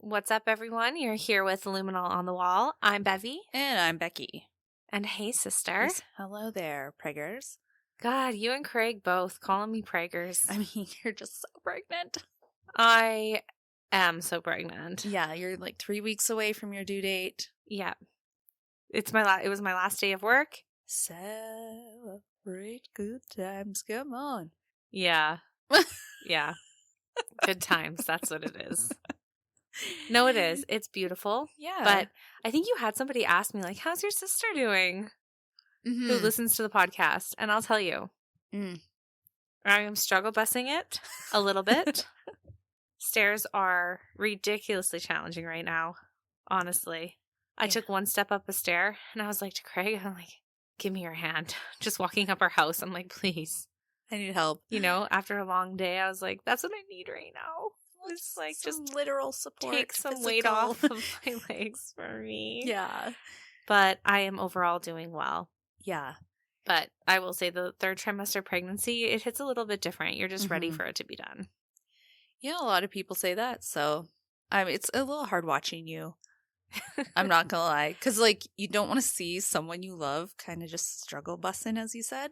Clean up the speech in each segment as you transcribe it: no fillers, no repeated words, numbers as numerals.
What's up, everyone? You're here with Luminol on the Wall. I'm Bevy. And I'm Becky. And hey, sister. Yes, hello there, preggers. God, you and Craig both calling me preggers. I mean, you're just so pregnant. I am so pregnant. Yeah, you're like 3 weeks away from your due date. Yeah. It was my last day of work. Celebrate good times. Come on. Yeah. Yeah. Good times. That's what it is. No, it is. It's beautiful. Yeah. But I think you had somebody ask me, like, how's your sister doing? Mm-hmm. Who listens to the podcast. And I'll tell you, I am struggle busing it a little bit. Stairs are ridiculously challenging right now, honestly. I took one step up a stair, and I was like to Craig, I'm like, give me your hand. Just walking up our house, I'm like, please. I need help. You know, after a long day, I was like, that's what I need right now. It's like just literal support. Take some weight off of my legs for me. Yeah. But I am overall doing well. Yeah. But I will say the third trimester pregnancy, it hits a little bit different. You're just ready for it to be done. Yeah, a lot of people say that. So, I mean, it's a little hard watching you. I'm not going to lie. Because, like, you don't want to see someone you love kind of just struggle busing, as you said,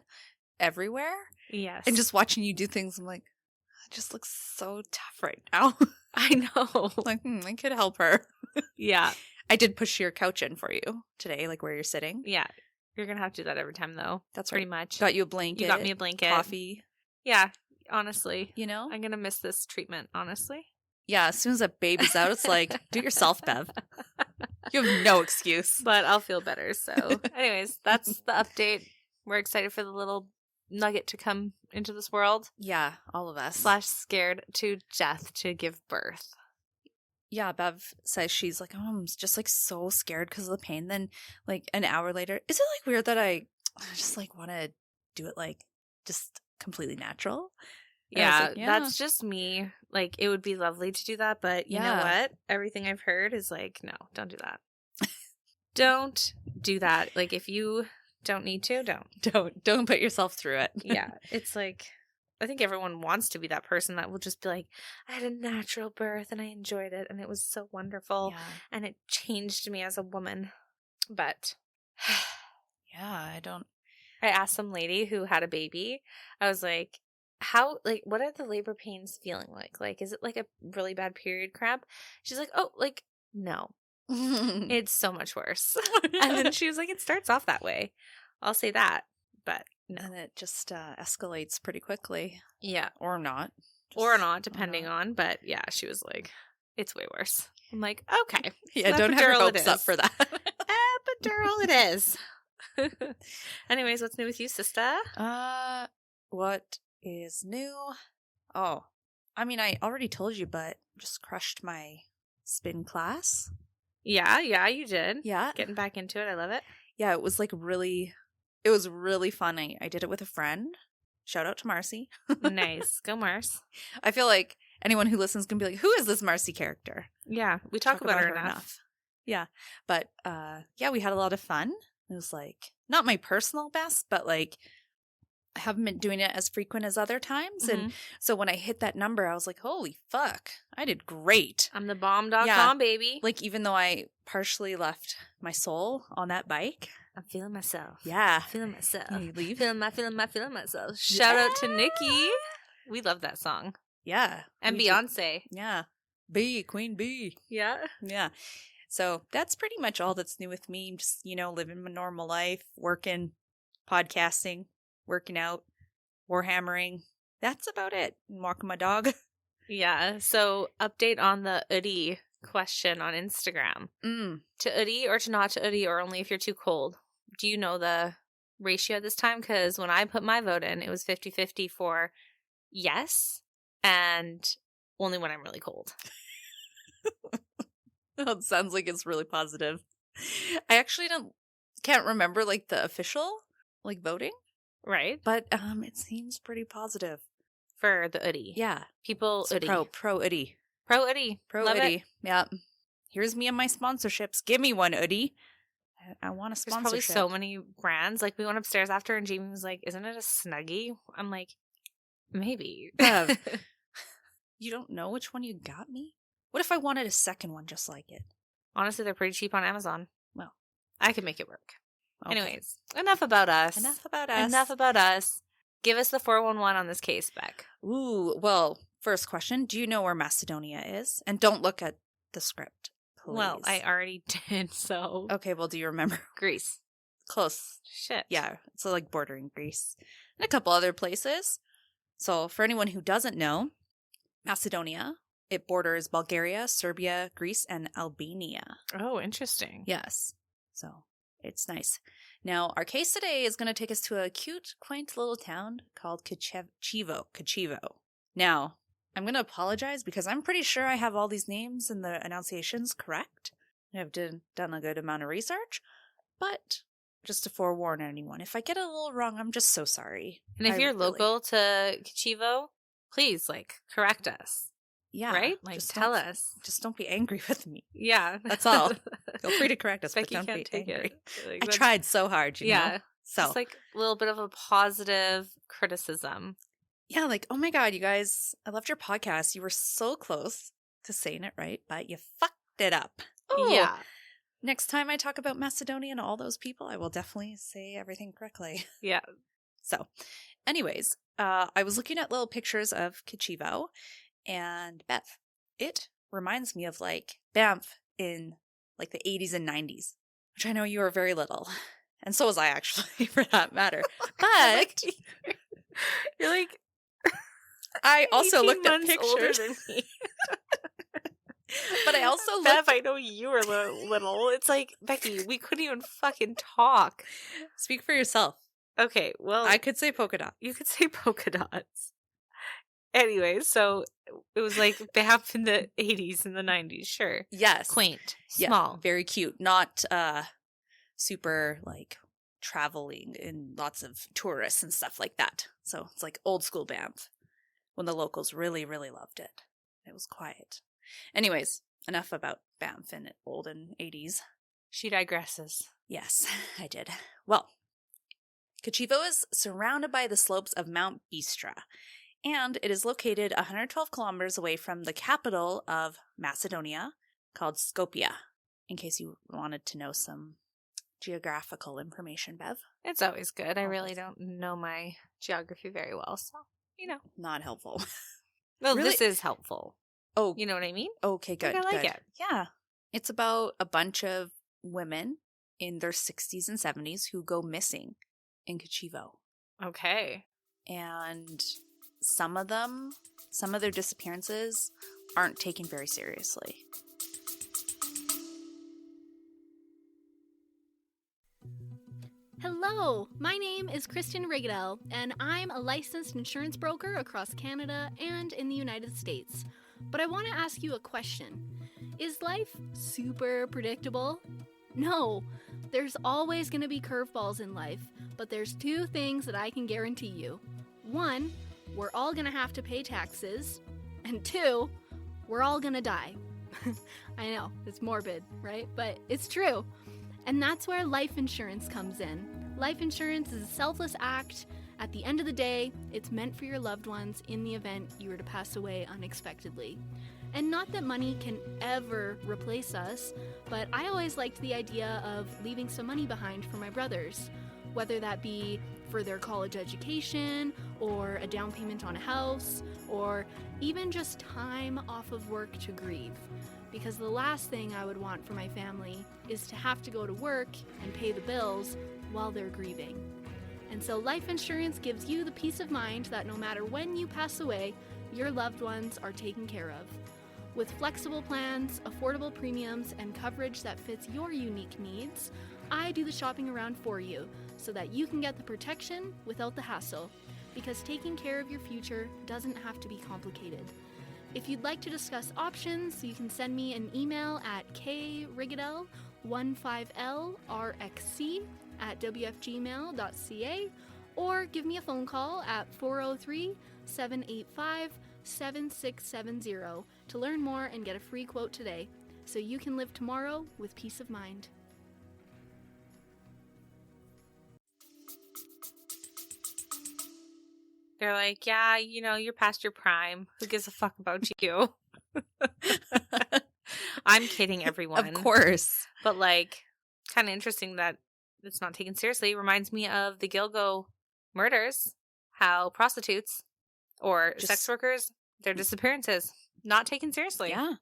everywhere. Yes. And just watching you do things, I'm like, it just looks so tough right now. I know. Like, I could help her. Yeah. I did push your couch in for you today, like where you're sitting. Yeah. You're going to have to do that every time, though. That's pretty right. much. Got you a blanket. You got me a blanket. Coffee. Yeah. Honestly. You know? I'm going to miss this treatment, honestly. Yeah. As soon as that baby's out, it's like, do it yourself, Bev. You have no excuse. But I'll feel better. So, anyways, that's the update. We're excited for the little nugget to come into this world. Yeah, all of us. / scared to death to give birth. Yeah, Bev says she's like, oh, I'm just like so scared because of the pain. Then like an hour later, is it like weird that I just like want to do it like just completely natural? Yeah, like, that's just me. Like, it would be lovely to do that, but you know what? Everything I've heard is like, no, don't do that. Don't do that. Like, if you don't need to, don't put yourself through it. Yeah, it's like, I think everyone wants to be that person that will just be like, I had a natural birth and I enjoyed it and it was so wonderful and it changed me as a woman. But yeah, I asked some lady who had a baby, I was like, what are the labor pains feeling like? Like, is it like a really bad period cramp? She's like, oh, like, no. It's so much worse. And then she was like, it starts off that way. I'll say that, but no. And it just escalates pretty quickly. Yeah. Or not. Or not, depending on. But yeah, she was like, it's way worse. I'm like, okay. Yeah, don't have your hopes up for that. Epidural it is. Anyways, what's new with you, sister? What is new? Oh, I mean, I already told you, but just crushed my spin class. Yeah, you did. Yeah. Getting back into it. I love it. Yeah, it was really fun. I did it with a friend. Shout out to Marcy. Nice. Go Mars. I feel like anyone who listens can be like, who is this Marcy character? Yeah, we talk about her enough. Yeah. But yeah, we had a lot of fun. It was like not my personal best, but like I haven't been doing it as frequent as other times. Mm-hmm. And so when I hit that number, I was like, holy fuck, I did great. I'm the bomb.com, baby. Like, even though I partially left my soul on that bike. I'm feeling myself. Yeah. Feeling myself. You leave? Feeling myself. Shout out to Nikki. We love that song. Yeah. And Beyonce. Yeah. Queen B. Yeah. Yeah. So that's pretty much all that's new with me. Just, living my normal life, working, podcasting, working out, warhammering. That's about it. Walking my dog. Yeah. So update on the Udi question on Instagram. To Udi or to not to Udi, or only if you're too cold? Do you know the ratio this time? Because when I put my vote in, it was 50-50 for yes and only when I'm really cold. It sounds like it's really positive. I actually can't remember like the official voting. Right. But it seems pretty positive. For the Udi. Yeah. People so Udi. Pro Udi. Pro Udi. Pro Love Udi. It. Yeah. Here's me and my sponsorships. Give me one, Udi. I want a sponsorship. There's probably so many brands. Like, we went upstairs after and Jamie was like, isn't it a Snuggie? I'm like, maybe. You don't know which one you got me? What if I wanted a second one just like it? Honestly, they're pretty cheap on Amazon. Well, I could make it work. okay. Anyways, enough about us. Enough about us. Enough about us. Give us the 411 on this case, Beck. Ooh, well, first question. Do you know where Macedonia is? And don't look at the script, please. Well, I already did, so. Okay, well, do you remember? Greece. Close. Shit. Yeah, it's like bordering Greece. And a couple other places. So for anyone who doesn't know, Macedonia, it borders Bulgaria, Serbia, Greece, and Albania. Oh, interesting. Yes. So it's nice. Now, our case today is going to take us to a cute, quaint little town called Kicevo. Now, I'm going to apologize because I'm pretty sure I have all these names and the enunciations correct. I've done a good amount of research, but just to forewarn anyone, if I get it a little wrong, I'm just so sorry. And if you're local to Kicevo, please, correct us. Yeah. Right? Tell us. Just don't be angry with me. Yeah. That's all. Feel free to correct us, Becky but don't can't be take angry. it. I tried so hard, you know? So. Just a little bit of a positive criticism. Yeah, oh my God, you guys, I loved your podcast. You were so close to saying it right, but you fucked it up. Oh. Yeah. Next time I talk about Macedonia and all those people, I will definitely say everything correctly. Yeah. So, anyways, I was looking at little pictures of Kicevo and Bev. It reminds me of Banff in the 80s and 90s, which I know you were very little. And so was I, actually, for that matter. But you're I also looked at pictures. Older than me. But I also Bev, I know you were little. It's Becky, we couldn't even fucking talk. Speak for yourself. Okay, well, I could say polka dots. You could say polka dots. Anyway, so it was Banff in the 80s and the 90s, sure. Yes. Quaint. Small. Yeah, very cute. Not super traveling and lots of tourists and stuff like that. So it's old school Banff when the locals really, really loved it. It was quiet. Anyways, enough about Banff in olden 80s. She digresses. Yes, I did. Well, Kicevo is surrounded by the slopes of Mount Bistra, and it is located 112 kilometers away from the capital of Macedonia, called Skopje, in case you wanted to know some geographical information, Bev. It's always good. I really don't know my geography very well, so, Not helpful. Well, Really? This is helpful. Oh. You know what I mean? Okay, good. I like good. it. Yeah. It's about a bunch of women in their 60s and 70s who go missing in Kicevo. Okay. And some of their disappearances aren't taken very seriously. Hello, my name is Kristen Rigadel, and I'm a licensed insurance broker across Canada and in the United States. But I want to ask you a question. Is life super predictable? No, there's always going to be curveballs in life, but there's two things that I can guarantee you. One, we're all going to have to pay taxes, and two, we're all going to die. I know, it's morbid, right? But it's true. And that's where life insurance comes in. Life insurance is a selfless act. At the end of the day, it's meant for your loved ones in the event you were to pass away unexpectedly. And not that money can ever replace us, but I always liked the idea of leaving some money behind for my brothers, whether that be for their college education, or a down payment on a house, or even just time off of work to grieve. Because the last thing I would want for my family is to have to go to work and pay the bills while they're grieving. And so life insurance gives you the peace of mind that no matter when you pass away, your loved ones are taken care of. With flexible plans, affordable premiums, and coverage that fits your unique needs, I do the shopping around for you so that you can get the protection without the hassle. Because taking care of your future doesn't have to be complicated. If you'd like to discuss options, you can send me an email at krigadel15lrxc@wfgmail.ca or give me a phone call at 403-785-7670 to learn more and get a free quote today so you can live tomorrow with peace of mind. They're yeah, you're past your prime. Who gives a fuck about you? I'm kidding, everyone. Of course. But, like, kind of interesting that it's not taken seriously. It reminds me of the Gilgo murders, how prostitutes or sex workers, their disappearances, not taken seriously. Yeah,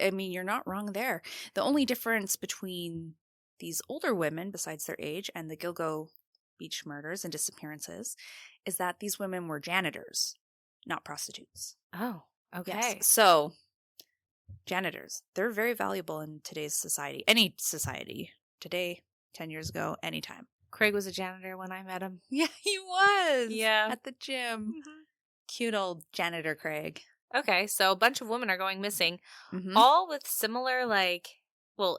you're not wrong there. The only difference between these older women, besides their age, and the Gilgo Beach murders and disappearances is that these women were janitors, not prostitutes. Oh, okay. Yes. So, janitors, they're very valuable in today's society. Any society. Today, 10 years ago, anytime. Craig was a janitor when I met him. Yeah, he was. Yeah. At the gym. Mm-hmm. Cute old janitor Craig. Okay, so a bunch of women are going missing, all with similar,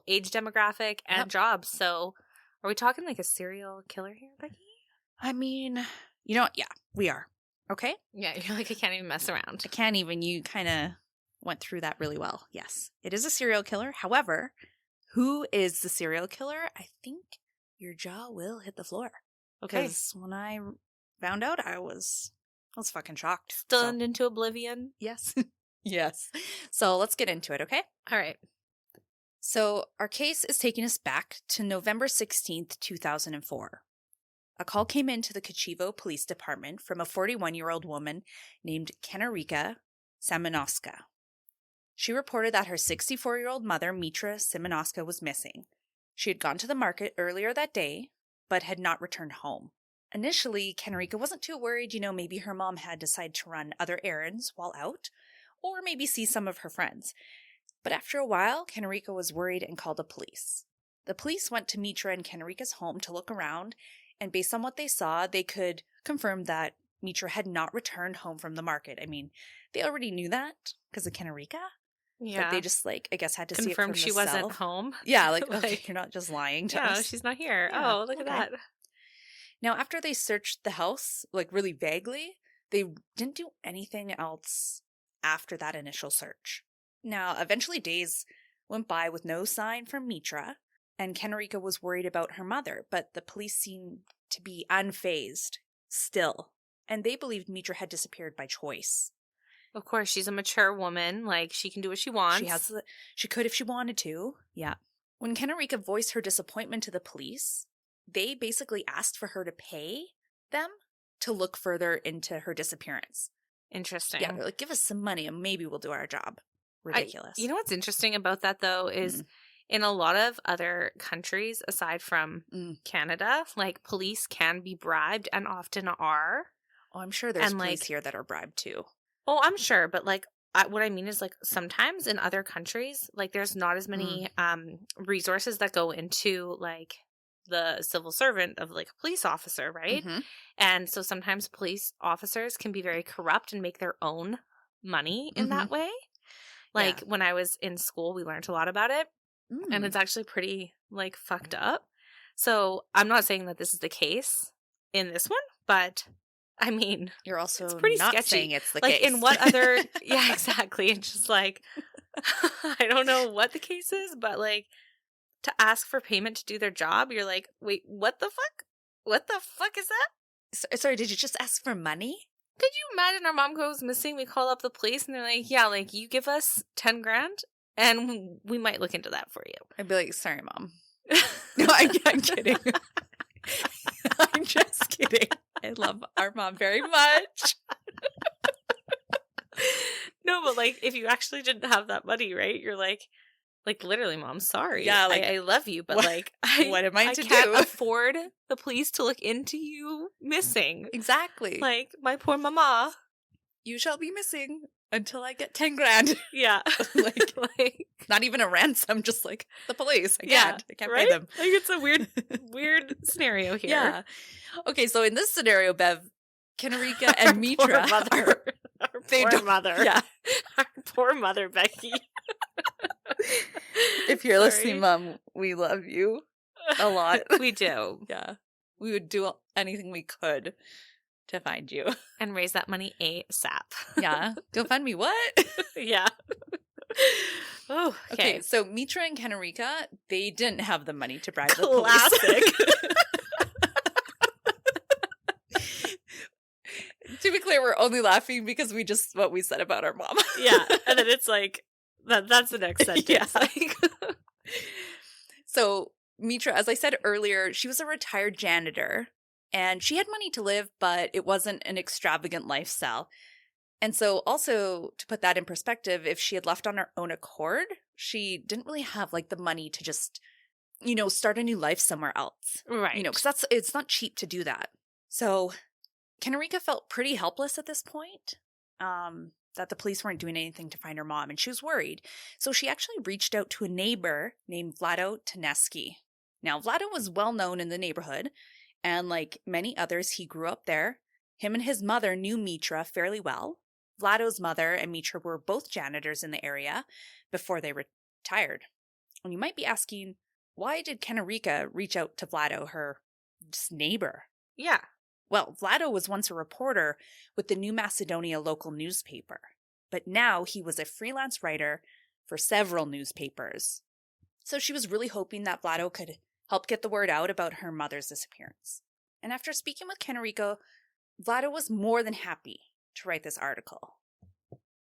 age demographic and jobs. So are we talking like a serial killer here, Becky? I mean, you know what? Yeah, we are. Okay? Yeah, you're like, I can't even mess around. I can't even. You kind of went through that really well. Yes, it is a serial killer. However, who is the serial killer? I think your jaw will hit the floor. Okay. Because when I found out, I was fucking shocked. Stunned into oblivion. Yes. Yes. So let's get into it, okay? All right. So our case is taking us back to November 16th, 2004. A call came into the Kicevo Police Department from a 41-year-old woman named Kenarika Simonowska. She reported that her 64-year-old mother, Mitra Simonowska, was missing. She had gone to the market earlier that day, but had not returned home. Initially, Kenarika wasn't too worried, maybe her mom had decided to run other errands while out, or maybe see some of her friends. But after a while, Kenarika was worried and called the police. The police went to Mitra and Kenarika's home to look around, and based on what they saw, they could confirm that Mitra had not returned home from the market. I mean, they already knew that because of Kenarika. Yeah. But they just, I guess had to confirm see it from she wasn't home. Yeah, okay, you're not just lying to us. No, she's not here. Yeah, oh, look at that. Now, after they searched the house, really vaguely, they didn't do anything else after that initial search. Now, eventually days went by with no sign from Mitra, and Kenarika was worried about her mother, but the police seemed to be unfazed still, and they believed Mitra had disappeared by choice. Of course, she's a mature woman. She can do what she wants. She could if she wanted to. Yeah. When Kenarika voiced her disappointment to the police, they basically asked for her to pay them to look further into her disappearance. Interesting. Yeah, they're like, give us some money and maybe we'll do our job. Ridiculous. You know what's interesting about that, though, is in a lot of other countries, aside from Canada, police can be bribed and often are. Oh, I'm sure there's police here that are bribed, too. Oh, I'm sure. But, what I mean is, sometimes in other countries, there's not as many resources that go into, the civil servant of, a police officer, right? Mm-hmm. And so sometimes police officers can be very corrupt and make their own money in that way. When I was in school, we learned a lot about it. And it's actually pretty, fucked up. So I'm not saying that this is the case in this one, but I mean, you're also it's pretty not sketchy. Saying it's the case. In what other, yeah, exactly. It's just I don't know what the case is, but to ask for payment to do their job, you're like, wait, what the fuck? What the fuck is that? Sorry, did you just ask for money? Could you imagine our mom goes missing, we call up the police, and they're like, yeah, you give us 10 grand, and we might look into that for you. I'd be like, sorry, Mom. No, I'm kidding. I'm just kidding. I love our mom very much. No, but if you actually didn't have that money, right? You're literally, Mom, sorry. Yeah, I love you, but what am I to can't do? afford the police to look into you missing. Exactly. My poor mama. You shall be missing until I get 10 grand. Yeah. Not even a ransom, just the police. I can't right? pay them. It's a weird scenario here. Yeah. Okay, so in this scenario, Bev, Kenarika and Mitra Our poor mother. Yeah. Our poor mother, Becky. If you're listening, Mom, we love you a lot. We do. Yeah. We would do anything we could to find you. And raise that money ASAP. Yeah. GoFundMe, what? Yeah. Oh, okay. So Mitra and Kenarika, they didn't have the money to bribe the Classic. police. To be clear, we're only laughing because what we said about our mom. Yeah. And then it's That's the next sentence. So Mitra, as I said earlier, she was a retired janitor, and she had money to live, but it wasn't an extravagant lifestyle. And so also, to put that in perspective, if she had left on her own accord, she didn't really have like the money to just, start a new life somewhere else. Right. Because it's not cheap to do that. So Kenerica felt pretty helpless at this point, that the police weren't doing anything to find her mom, and she was worried. So she actually reached out to a neighbor named Vlado Taneski. Now, Vlado was well known in the neighborhood, and like many others, he grew up there. Him and his mother knew Mitra fairly well. Vlado's mother and Mitra were both janitors in the area before they retired. And you might be asking, why did Kenerica reach out to Vlado, her just neighbor? Yeah. Well, Vlado was once a reporter with the New Macedonia local newspaper, but now he was a freelance writer for several newspapers. So she was really hoping that Vlado could help get the word out about her mother's disappearance. And after speaking with Kenerica, Vlado was more than happy to write this article.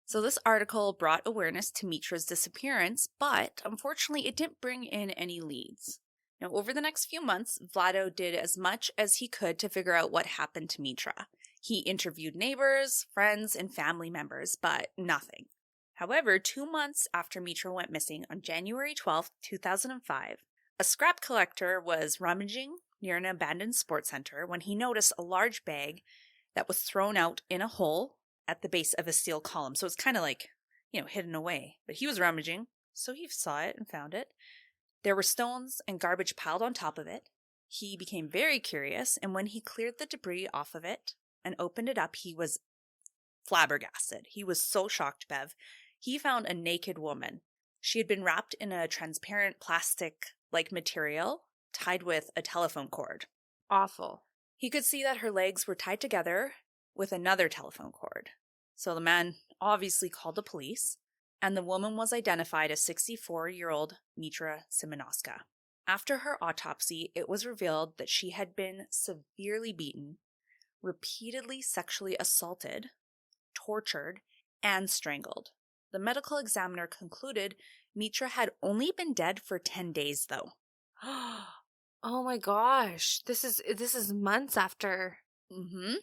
So this article brought awareness to Mitra's disappearance, but unfortunately it didn't bring in any leads. Now, over the next few months, Vlado did as much as he could to figure out what happened to Mitra. He interviewed neighbors, friends, and family members, but nothing. However, 2 months after Mitra went missing, on January 12, 2005, a scrap collector was rummaging near an abandoned sports center when he noticed a large bag that was thrown out in a hole at the base of a steel column. So it's kind of like, hidden away. But he was rummaging, so he saw it and found it. There were stones and garbage piled on top of it. He became very curious, and when he cleared the debris off of it and opened it up, he was flabbergasted. He was so shocked, Bev. He found a naked woman. She had been wrapped in a transparent plastic-like material tied with a telephone cord. Awful. He could see that her legs were tied together with another telephone cord. So the man obviously called the police, and the woman was identified as 64-year-old Mitra Simonoska. After her autopsy, it was revealed that she had been severely beaten, repeatedly sexually assaulted, tortured, and strangled. The medical examiner concluded Mitra had only been dead for 10 days, though. Oh my gosh. This is months after. Mm-hmm.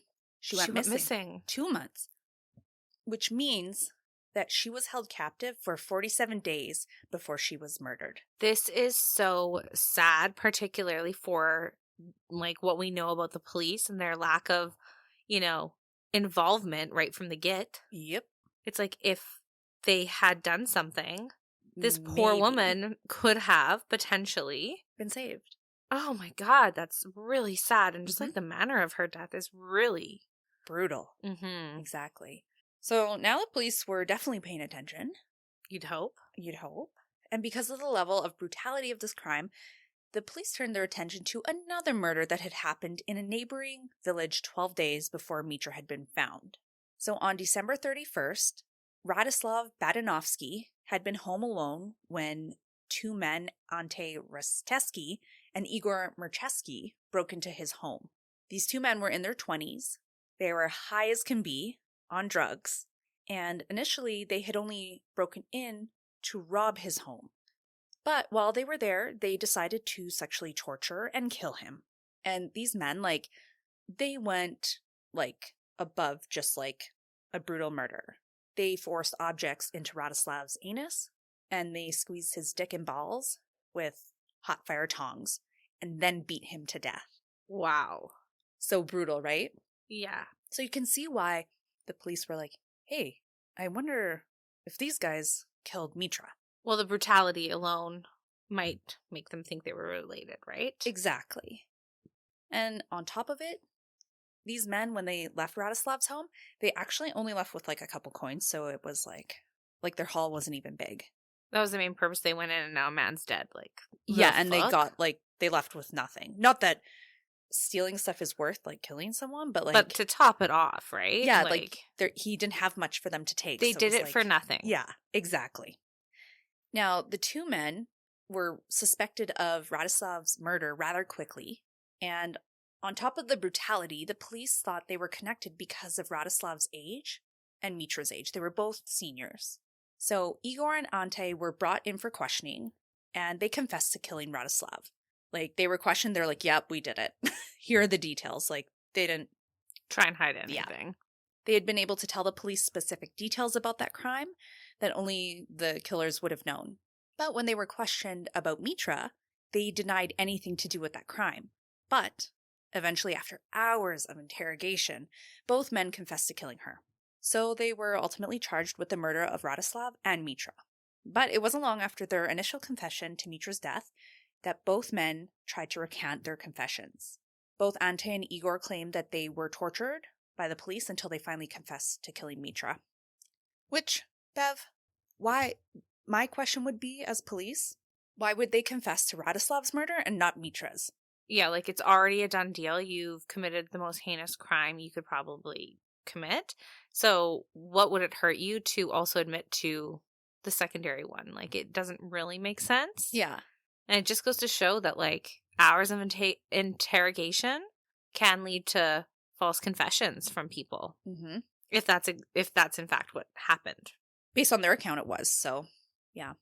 She went missing. 2 months. Which means that she was held captive for 47 days before she was murdered. This is so sad, particularly for like what we know about the police and their lack of, involvement right from the get. Yep. It's like if they had done something, this poor woman could have potentially been saved. Oh my God, that's really sad. And just like the manner of her death is really brutal. Mm-hmm. Exactly. So now the police were definitely paying attention. You'd hope. And because of the level of brutality of this crime, the police turned their attention to another murder that had happened in a neighboring village 12 days before Mitra had been found. So on December 31st, Radislav Badanovsky had been home alone when 2 men, Ante Rasteski and Igor Mercheski, broke into his home. These 2 men were in their 20s. They were high as can be on drugs, and initially they had only broken in to rob his home. But while they were there, they decided to sexually torture and kill him. And these men, they went, above just, a brutal murder. They forced objects into Radislav's anus, and they squeezed his dick and balls with hot fire tongs, and then beat him to death. Wow. So brutal, right? Yeah. So you can see why the police were like, hey, I wonder if these guys killed Mitra. Well, the brutality alone might make them think they were related, right? Exactly. And on top of it, these men, when they left Radislav's home, they actually only left with a couple coins, so it was like their haul wasn't even big. That was the main purpose. They went in and now a man's dead. Yeah, and they got, they left with nothing. Not that stealing stuff is worth, killing someone, but, But to top it off, right? Yeah, he didn't have much for them to take. They did it for nothing. Yeah, exactly. Now, the 2 men were suspected of Radislav's murder rather quickly, and on top of the brutality, the police thought they were connected because of Radislav's age and Mitra's age. They were both seniors. So Igor and Ante were brought in for questioning, and they confessed to killing Radoslav. Like, they were questioned, they're like, yep, we did it. Here are the details. Like, they didn't try and hide anything. Yeah. They had been able to tell the police specific details about that crime that only the killers would have known. But when they were questioned about Mitra, they denied anything to do with that crime. But eventually, after hours of interrogation, both men confessed to killing her. So they were ultimately charged with the murder of Radoslav and Mitra. But it wasn't long after their initial confession to Mitra's death that both men tried to recant their confessions. Both Ante and Igor claimed that they were tortured by the police until they finally confessed to killing Mitra. Which, Bev, why? My question would be, as police, why would they confess to Radoslav's murder and not Mitra's? Yeah, like, it's already a done deal. You've committed the most heinous crime you could probably commit. So what would it hurt you to also admit to the secondary one? Like, it doesn't really make sense. Yeah. And it just goes to show that, like, hours of interrogation can lead to false confessions from people. Mm-hmm. If that's in fact what happened. Based on their account, it was. So, yeah.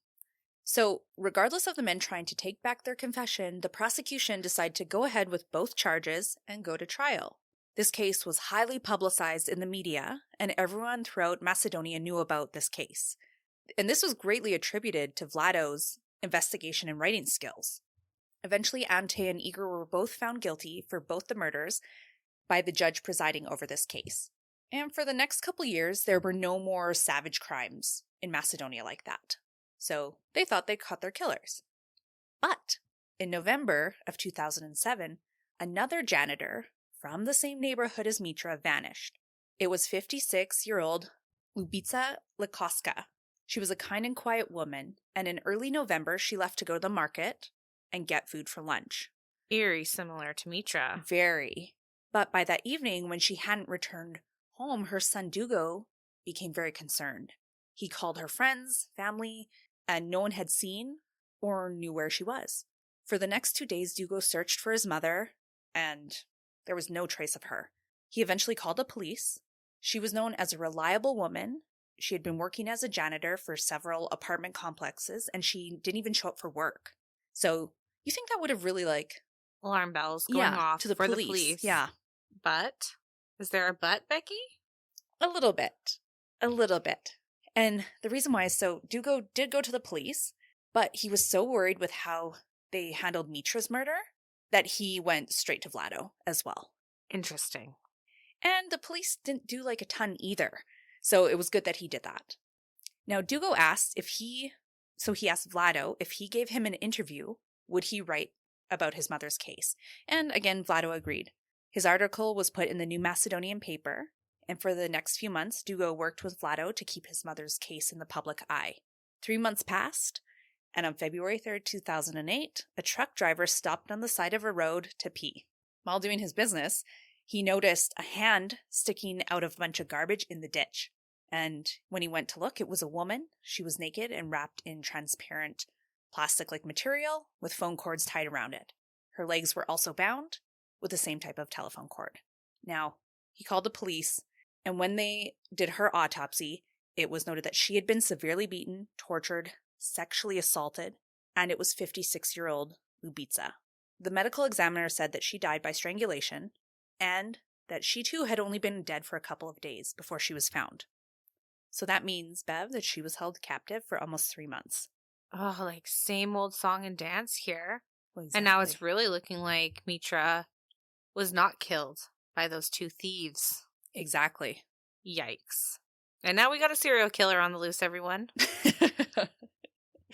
So, regardless of the men trying to take back their confession, the prosecution decided to go ahead with both charges and go to trial. This case was highly publicized in the media, and everyone throughout Macedonia knew about this case. And this was greatly attributed to Vlado's investigation and writing skills. Eventually, Ante and Igor were both found guilty for both the murders by the judge presiding over this case. And for the next couple years, there were no more savage crimes in Macedonia like that. So they thought they caught their killers. But in November of 2007, another janitor from the same neighborhood as Mitra vanished. It was 56-year-old Lubica Lakoska. She was a kind and quiet woman, and in early November, she left to go to the market and get food for lunch. Eerie, similar to Mitra. Very. But by that evening, when she hadn't returned home, her son Dugo became very concerned. He called her friends, family, and no one had seen or knew where she was. For the next 2 days, Dugo searched for his mother, and there was no trace of her. He eventually called the police. She was known as a reliable woman. She had been working as a janitor for several apartment complexes, and she didn't even show up for work. So you think that would have really, like, alarm bells going off to the for police. the police. Yeah. But is there a but, Becky? A little bit. And the reason why is so Dugo did go to the police, but he was so worried with how they handled Mitra's murder that he went straight to Vlado as well. Interesting. And the police didn't do like a ton either. So it was good that he did that. Now, Dugo asked he asked Vlado if he gave him an interview, would he write about his mother's case? And again, Vlado agreed. His article was put in the New Macedonian paper, and for the next few months, Dugo worked with Vlado to keep his mother's case in the public eye. 3 months passed, and on February 3rd, 2008, a truck driver stopped on the side of a road to pee. While doing his business, he noticed a hand sticking out of a bunch of garbage in the ditch. And when he went to look, it was a woman. She was naked and wrapped in transparent plastic-like material with phone cords tied around it. Her legs were also bound with the same type of telephone cord. Now, he called the police, and when they did her autopsy, it was noted that she had been severely beaten, tortured, sexually assaulted, and it was 56-year-old Lubica. The medical examiner said that she died by strangulation, and that she too had only been dead for a couple of days before she was found. So that means, Bev, that she was held captive for almost 3 months. Oh, like same old song and dance here. Well, exactly. And now it's really looking like Mitra was not killed by those 2 thieves. Exactly. Yikes. And now we got a serial killer on the loose, everyone.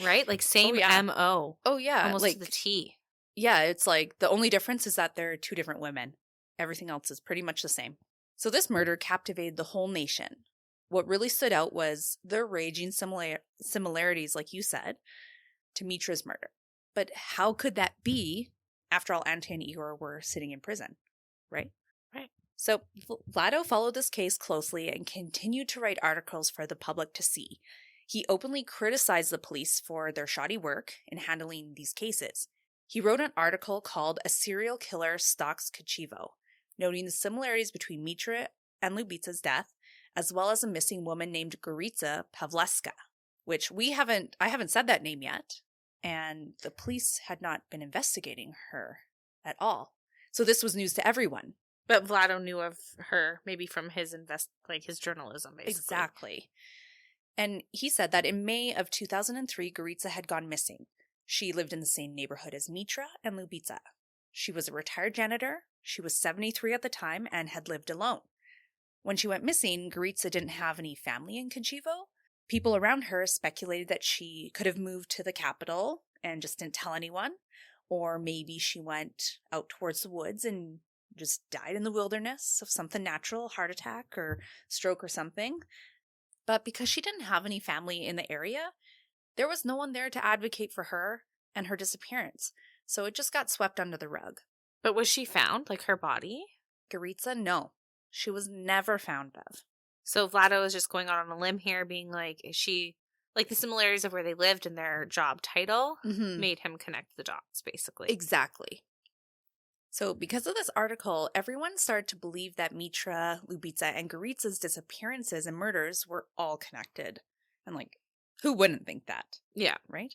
Right? Like same MO. Oh, yeah. Almost like, to the T. Yeah, it's like the only difference is that they're 2 different women. Everything else is pretty much the same. So this murder captivated the whole nation. What really stood out was the raging similarities, like you said, to Mitra's murder. But how could that be after all Ante and Igor were sitting in prison, right? Right. So Vlado followed this case closely and continued to write articles for the public to see. He openly criticized the police for their shoddy work in handling these cases. He wrote an article called A Serial Killer Stalks Kicevo, noting the similarities between Mitra and Lubica's death, as well as a missing woman named Gorica Pavleska. which I haven't said that name yet. And the police had not been investigating her at all. So this was news to everyone. But Vlado knew of her maybe from his his journalism, basically. Exactly. And he said that in May of 2003, Gorica had gone missing. She lived in the same neighborhood as Mitra and Lubica. She was a retired janitor. She was 73 at the time and had lived alone. When she went missing, Gorica didn't have any family in Kicevo. People around her speculated that she could have moved to the capital and just didn't tell anyone. Or maybe she went out towards the woods and just died in the wilderness of something natural, heart attack or stroke or something. But because she didn't have any family in the area, there was no one there to advocate for her and her disappearance. So it just got swept under the rug. But was she found, like her body? Gorica, no. She was never found, Bev. So Vlado is just going out on a limb here, being like, is she, like the similarities of where they lived and their job title made him connect the dots, basically. Exactly. So because of this article, everyone started to believe that Mitra, Lubica, and Gorica's disappearances and murders were all connected. And like, who wouldn't think that? Yeah. Right?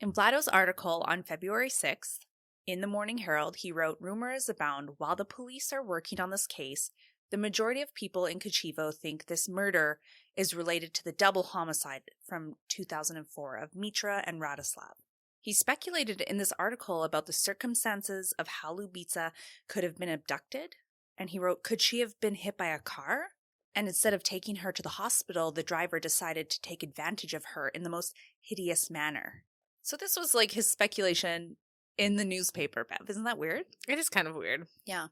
In Vlado's article on February 6th, in the Morning Herald, he wrote, "Rumors abound. While the police are working on this case, the majority of people in Kicevo think this murder is related to the double homicide from 2004 of Mitra and Radislav." He speculated in this article about the circumstances of how Lubica could have been abducted, and he wrote, could she have been hit by a car? And instead of taking her to the hospital, the driver decided to take advantage of her in the most hideous manner. So this was like his speculation in the newspaper, Bev. Isn't that weird? It is kind of weird. Yeah.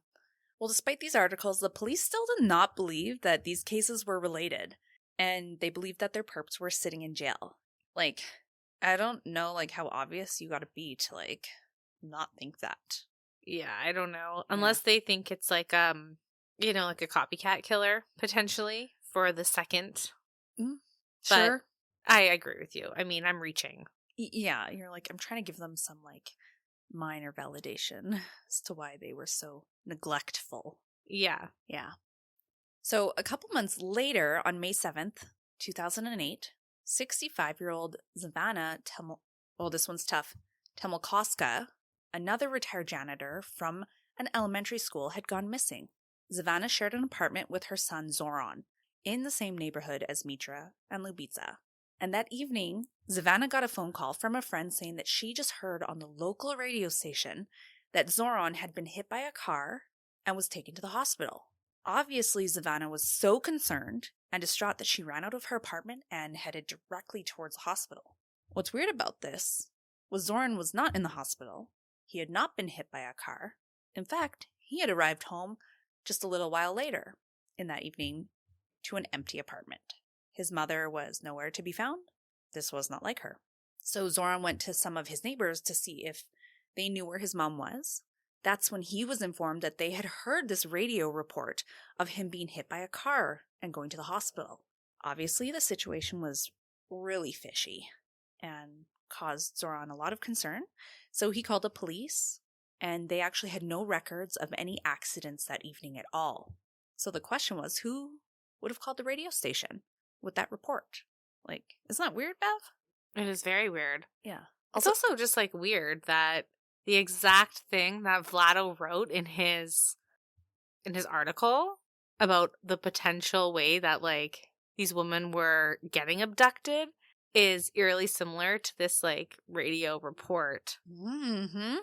Well, despite these articles, the police still did not believe that these cases were related, and they believed that their perps were sitting in jail. Like, I don't know, like, how obvious you gotta be to, like, not think that. Yeah, I don't know. Unless they think it's like, you know, like a copycat killer, potentially, for the second. Sure. But I agree with you. I mean, I'm reaching. Yeah, you're like, I'm trying to give them some, like, minor validation as to why they were so neglectful. Yeah. Yeah. So a couple months later, on May 7th, 2008, 65-year-old Zavana this one's tough, Temolkoska, another retired janitor from an elementary school, had gone missing. Zavana shared an apartment with her son Zoran in the same neighborhood as Mitra and Lubica. And that evening, Zavana got a phone call from a friend saying that she just heard on the local radio station that Zoran had been hit by a car and was taken to the hospital. Obviously, Zavana was so concerned and distraught that she ran out of her apartment and headed directly towards the hospital. What's weird about this was Zoran was not in the hospital. He had not been hit by a car. In fact, he had arrived home just a little while later in that evening to an empty apartment. His mother was nowhere to be found. This was not like her. So Zoran went to some of his neighbors to see if they knew where his mom was. That's when he was informed that they had heard this radio report of him being hit by a car and going to the hospital. Obviously, the situation was really fishy and caused Zoran a lot of concern. So he called the police, and they actually had no records of any accidents that evening at all. So the question was, who would have called the radio station with that report? Like, isn't that weird, Bev? It is very weird. Yeah. It's also just, like, weird that the exact thing that Vlado wrote in his article about the potential way that, like, these women were getting abducted is eerily similar to this, like, radio report. Mm-hmm.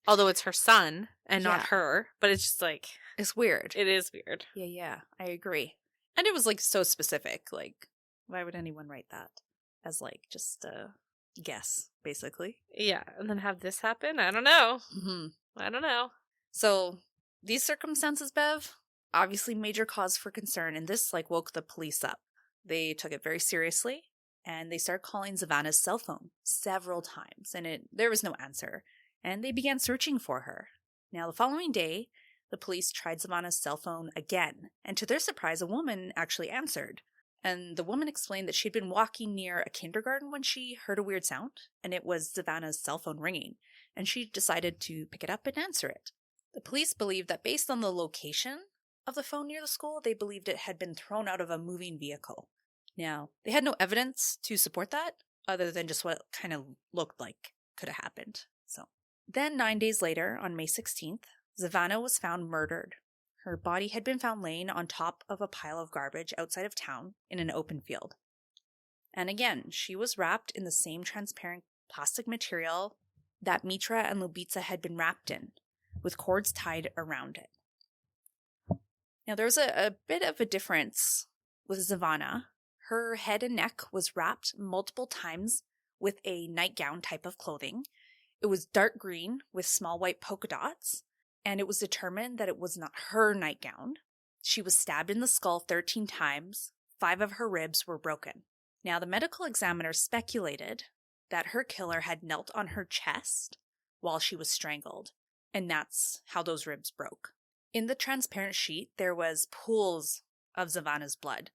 Although it's her son and not her, but it's just, like... It's weird. It is weird. Yeah, I agree. And it was, like, so specific. Like, why would anyone write that? As, like, just a guess, basically. Yeah, and then have this happen? I don't know. Mm-hmm. I don't know. So, these circumstances, Bev, obviously major cause for concern, and this, like, woke the police up. They took it very seriously, and they started calling Zavana's cell phone several times, and there was no answer, and they began searching for her. Now, the following day, the police tried Zavana's cell phone again, and to their surprise, a woman actually answered. And the woman explained that she'd been walking near a kindergarten when she heard a weird sound, and it was Zavana's cell phone ringing, and she decided to pick it up and answer it. The police believed that based on the location of the phone near the school, they believed it had been thrown out of a moving vehicle. Now, they had no evidence to support that other than just what kind of looked like could have happened. So then 9 days later, on May 16th, Savannah was found murdered. Her body had been found laying on top of a pile of garbage outside of town in an open field. And again, she was wrapped in the same transparent plastic material that Mitra and Lubica had been wrapped in, with cords tied around it. Now, there was a bit of a difference with Savannah. Her head and neck was wrapped multiple times with a nightgown type of clothing. It was dark green with small white polka dots, and it was determined that it was not her nightgown. She was stabbed in the skull 13 times. 5 of her ribs were broken. Now, the medical examiner speculated that her killer had knelt on her chest while she was strangled, and that's how those ribs broke. In the transparent sheet, there was pools of Savannah's blood.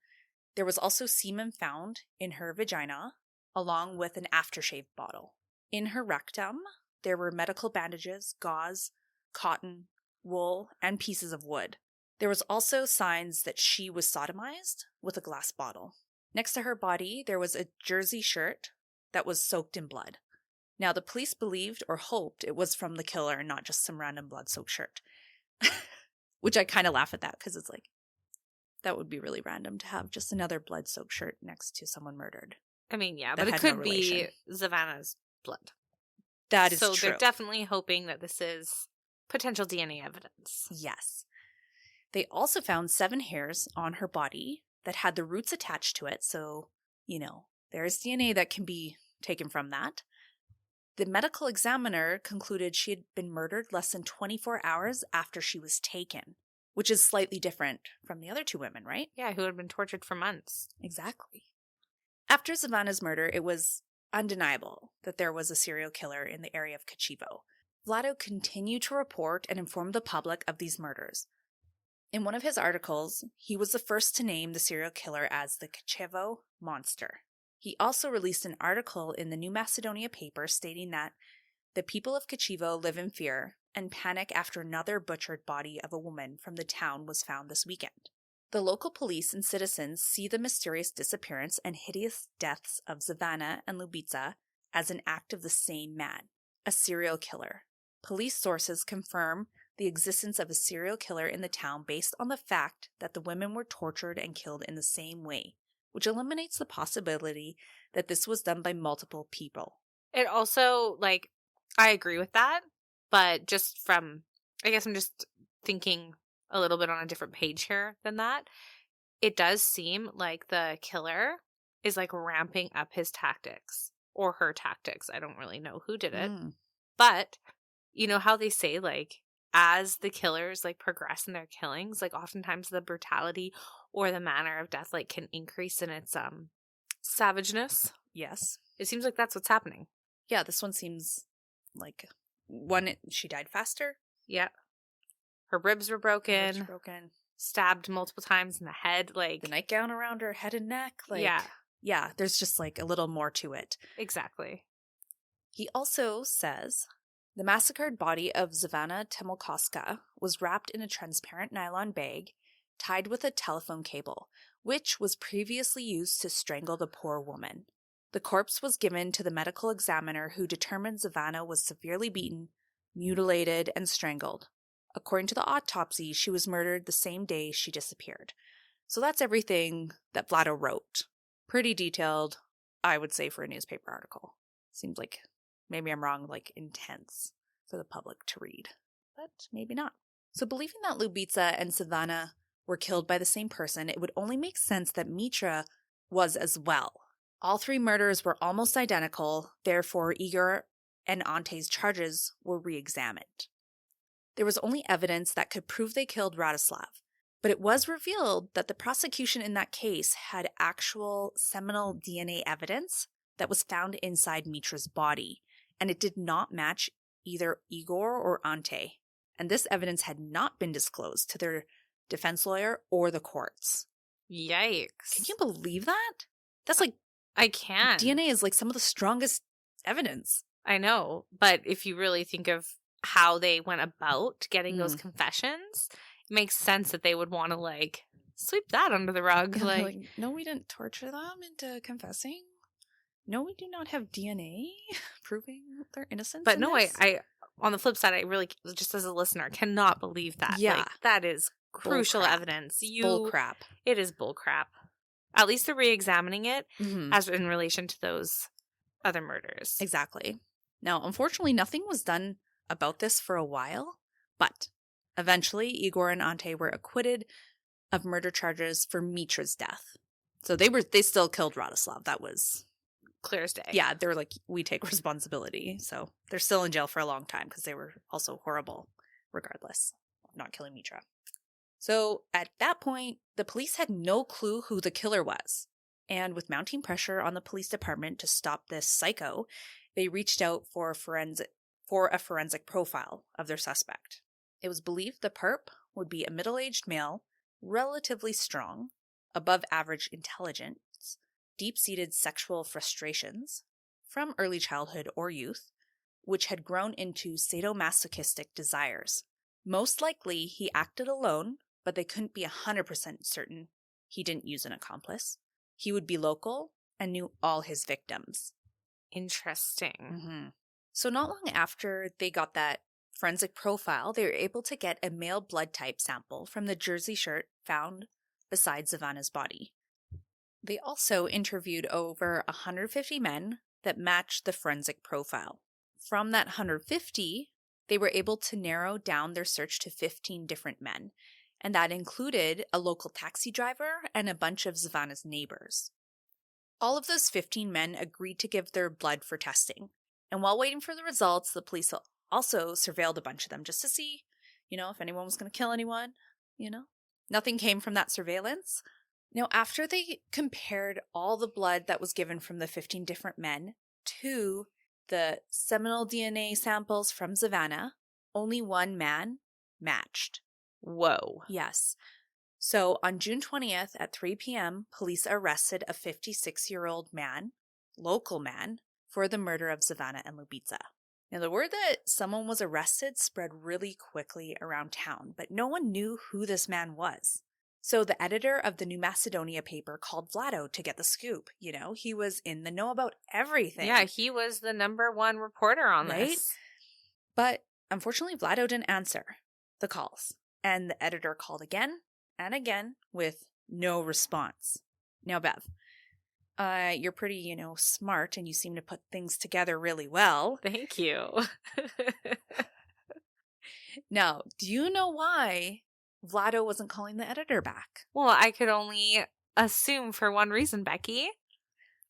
There was also semen found in her vagina, along with an aftershave bottle. In her rectum, there were medical bandages, gauze, cotton, wool, and pieces of wood. There was also signs that she was sodomized with a glass bottle. Next to her body, there was a jersey shirt that was soaked in blood. Now, the police believed or hoped it was from the killer and not just some random blood-soaked shirt. Which I kind of laugh at that because it's like, that would be really random to have just another blood-soaked shirt next to someone murdered. I mean, yeah, but it could be Savannah's blood. That is true. So they're definitely hoping that this is potential DNA evidence. Yes. They also found 7 hairs on her body that had the roots attached to it. So, there's DNA that can be taken from that. The medical examiner concluded she had been murdered less than 24 hours after she was taken, which is slightly different from the other 2 women, right? Yeah, who had been tortured for months. Exactly. After Savannah's murder, it was undeniable that there was a serial killer in the area of Kicevo. Vlado continued to report and inform the public of these murders. In one of his articles, he was the first to name the serial killer as the Kicevo monster. He also released an article in the New Macedonia paper stating that the people of Kicevo live in fear and panic after another butchered body of a woman from the town was found this weekend. The local police and citizens see the mysterious disappearance and hideous deaths of Savannah and Lubica as an act of the same man, a serial killer. Police sources confirm the existence of a serial killer in the town based on the fact that the women were tortured and killed in the same way, which eliminates the possibility that this was done by multiple people. It also, I agree with that, but just from, I guess I'm just thinking a little bit on a different page here than that. It does seem like the killer is ramping up his tactics or her tactics. I don't really know who did it, but you know how they say as the killers progress in their killings, oftentimes the brutality or the manner of death can increase in its savageness. Yes. It seems like that's what's happening. Yeah, this one seems like she died faster. Yeah. Her ribs were broken. Stabbed multiple times in the head. The nightgown around her head and neck. Yeah. Yeah, there's just a little more to it. Exactly. He also says the massacred body of Savannah Temolkowska was wrapped in a transparent nylon bag tied with a telephone cable, which was previously used to strangle the poor woman. The corpse was given to the medical examiner who determined Savannah was severely beaten, mutilated, and strangled. According to the autopsy, she was murdered the same day she disappeared. So that's everything that Vlado wrote. Pretty detailed, I would say, for a newspaper article. Seems like, maybe I'm wrong, intense for the public to read. But maybe not. So believing that Lubica and Savannah were killed by the same person, it would only make sense that Mitra was as well. All 3 murders were almost identical, therefore Igor and Ante's charges were re-examined. There was only evidence that could prove they killed Radislav, but it was revealed that the prosecution in that case had actual seminal DNA evidence that was found inside Mitra's body, and it did not match either Igor or Ante, and this evidence had not been disclosed to their defense lawyer or the courts. Yikes. Can you believe that? That's I can't. DNA is some of the strongest evidence. I know, but if you really think of how they went about getting those confessions, it makes sense that they would want to sweep that under the rug. Yeah, Like, no, we didn't torture them into confessing. No, we do not have DNA proving their innocence. but no, I on the flip side, I really, just as a listener, cannot believe that. Yeah. Like, that is crucial Bull crap. evidence. Bull crap. It is bull crap. At least they're re-examining it Mm-hmm. as in relation to those other murders. Exactly. Now, unfortunately, nothing was done about this for a while, but eventually Igor and Ante were acquitted of murder charges for Mitra's death. So they still killed Radoslav. That was Clear as day. Yeah, they're like, we take responsibility. So they're still in jail for a long time because they were also horrible, regardless of not killing Mitra. So at that point, the police had no clue who the killer was. And with mounting pressure on the police department to stop this psycho, they reached out for a forensic profile of their suspect. It was believed the perp would be a middle-aged male, relatively strong, above average intelligence, deep-seated sexual frustrations from early childhood or youth, which had grown into sadomasochistic desires. Most likely, he acted alone, but they couldn't be 100% certain he didn't use an accomplice. He would be local and knew all his victims. Interesting. Mm-hmm. So not long after they got that forensic profile, they were able to get a male blood type sample from the jersey shirt found beside Savannah's body. They also interviewed over 150 men that matched the forensic profile. From that 150, they were able to narrow down their search to 15 different men, and that included a local taxi driver and a bunch of Savannah's neighbors. All of those 15 men agreed to give their blood for testing, and while waiting for the results, the police also surveilled a bunch of them just to see, if anyone was going to kill anyone, Nothing came from that surveillance. Now, after they compared all the blood that was given from the 15 different men to the seminal DNA samples from Savannah, only one man matched. Whoa. Yes. So on June 20th at 3 p.m., police arrested a 56-year-old man, local man, for the murder of Savannah and Lubitsa. Now, the word that someone was arrested spread really quickly around town, but no one knew who this man was. So the editor of the New Macedonia paper called Vlado to get the scoop. He was in the know about everything. Yeah, he was the #1 reporter on this. But unfortunately, Vlado didn't answer the calls. And the editor called again and again with no response. Now, Bev, you're pretty, smart, and you seem to put things together really well. Thank you. Now, do you know why Vlado wasn't calling the editor back? Well, I could only assume for one reason, Becky.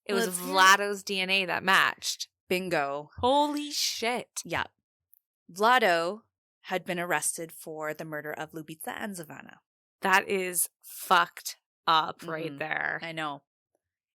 It was Let's hear Vlado's DNA that matched. Bingo. Holy shit. Yeah. Vlado had been arrested for the murder of Lubitsa and Savannah. That is fucked up right there. I know.